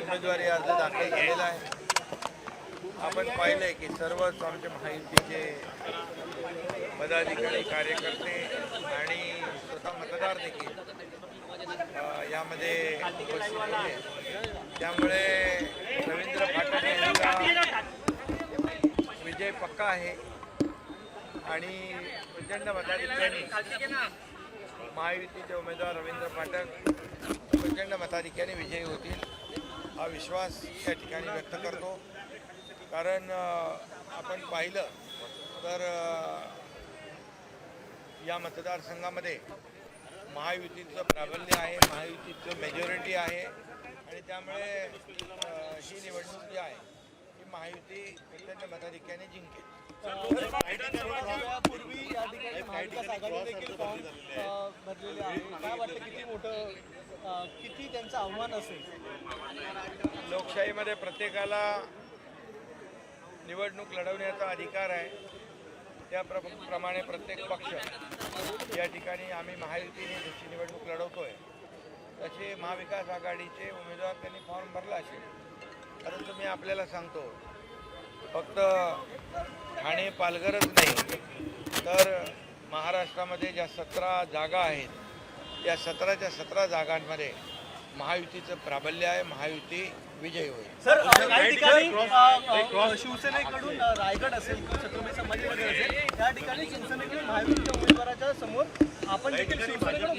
उमेदवारी अर्ज दाखल केलेला आहे। आपण पाहिलंय की सर्वच आमचे महायुतीचे पदाधिकारी कार्यकर्ते आणि स्वतः मतदार देखील यामध्ये उपस्थित होते। त्यामुळे रवींद्र फाटक यांचा विजय पक्का आहे आणि प्रचंड मताधिक्याने महायुतीचे उमेदवार रवींद्र फाटक प्रचंड मताधिक्याने विजयी होतील हा विश्वास या ठिकाणी व्यक्त करतो। कारण आपण पाहिलं तर या मतदारसंघामध्ये महायुतीचं प्राबल्य आहे, महायुतीचं मेजॉरिटी आहे आणि त्यामुळे ही निवडणूक जी आहे ही महायुती प्रचंड मताधिक्याने जिंकेल। पूर्वी या ठिकाणी महाविकास आघाडी देखील फॉर्म भरलेले आहे, काय वाटतं किती मोठं किती त्यांचं आव्हान असेल? लोकशाहीमध्ये प्रत्येकाला निवडणूक लढवण्याचा अधिकार आहे, त्याप्रमाणे प्रत्येक पक्ष या ठिकाणी आम्ही महायुतीने जशी निवडणूक लढवतोय तसे महाविकास आघाडीचे उमेदवार त्यांनी फॉर्म भरला असेल। परंतु मी आपल्याला सांगतो फक्त ठाणे पालघरच नाही तर महाराष्ट्रामध्ये ज्या 17 जागा आहेत त्या 17च्या 17 जागांमध्ये महायुतीचं प्राबल्य आहे, महायुती विजयी होईल। सर काही ठिकाणी शिवसेनेकडून रायगड असेल किंवा छत्रपती संभाजीनगर असेल त्या ठिकाणी शिवसेनेकडून महायुतीच्या उमेदवाराच्या समोर आपण देखील शिवसेनेकडून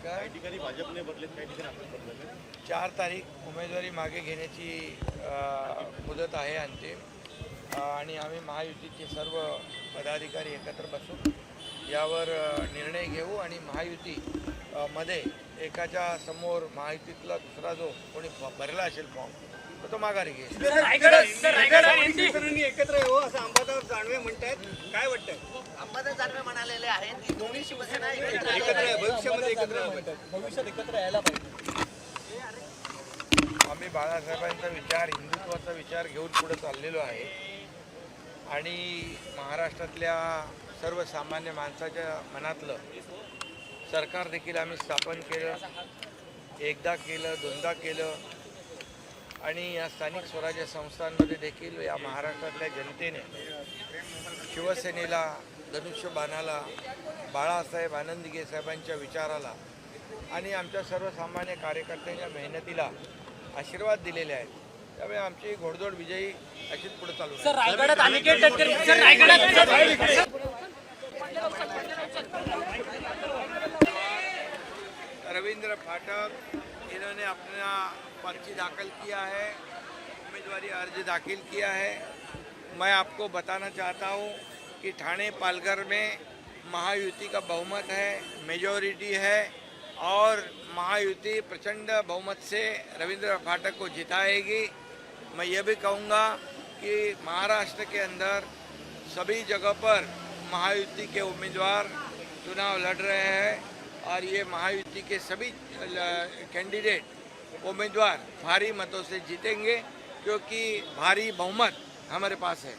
काही ठिकाणी भाजपने बदलेत, काही ठिकाणी आपण बदलले। 4 तारीख उमेदवारी मागे घेण्याची मुदत आहे अंतिम आणि आम्ही महायुतीचे सर्व पदाधिकारी एकत्र बसून यावर निर्णय घेऊ आणि महायुती मध्ये एकाच्या समोर महायुतीतला दुसरा जो कोणी भरला असेल फॉर्म तो माघारी घेईल। एकत्र येऊ असं अंबादास दानवे म्हणतात, काय वाटतंय? अंबादास दानवे म्हणालेले आहेत दोन्ही शिवसेना भविष्यात एकत्र यायला पाहिजे। आम्ही बाळासाहेबांचा विचार, हिंदुत्वाचा विचार घेऊन पुढे चाललेलो आहे आणि महाराष्ट्रातल्या सर्वसामान्य माणसाच्या मनातलं सरकार देखील आम्ही स्थापन केलं, एकदा केलं, दोनदा केलं आणि या स्थानिक स्वराज्य संस्थांमध्ये देखील या महाराष्ट्रातल्या जनतेने शिवसेनेला, धनुष्यबाणाला, बाळासाहेब आनंदगे साहेबांच्या विचाराला आणि आमच्या सर्वसामान्य कार्यकर्त्यांच्या मेहनतीला आशीर्वाद दिलेले आहेत। त्यामुळे आमची घोडदौड विजयी अशीच पुढे चालू आहे। रविंद्र फाटक इन्होंने अपना पर्ची दाखिल किया है, उम्मीदवारी अर्ज दाखिल किया है। मैं आपको बताना चाहता हूँ कि ठाणे पालघर में महायुति का बहुमत है, मेजॉरिटी है और महायुति प्रचंड बहुमत से रविंद्र फाटक को जिताएगी। मैं ये भी कहूँगा कि महाराष्ट्र के अंदर सभी जगह पर महायुति के उम्मीदवार चुनाव लड़ रहे हैं और ये महायुति के सभी कैंडिडेट उम्मीदवार भारी मतों से जीतेंगे क्योंकि भारी बहुमत हमारे पास है।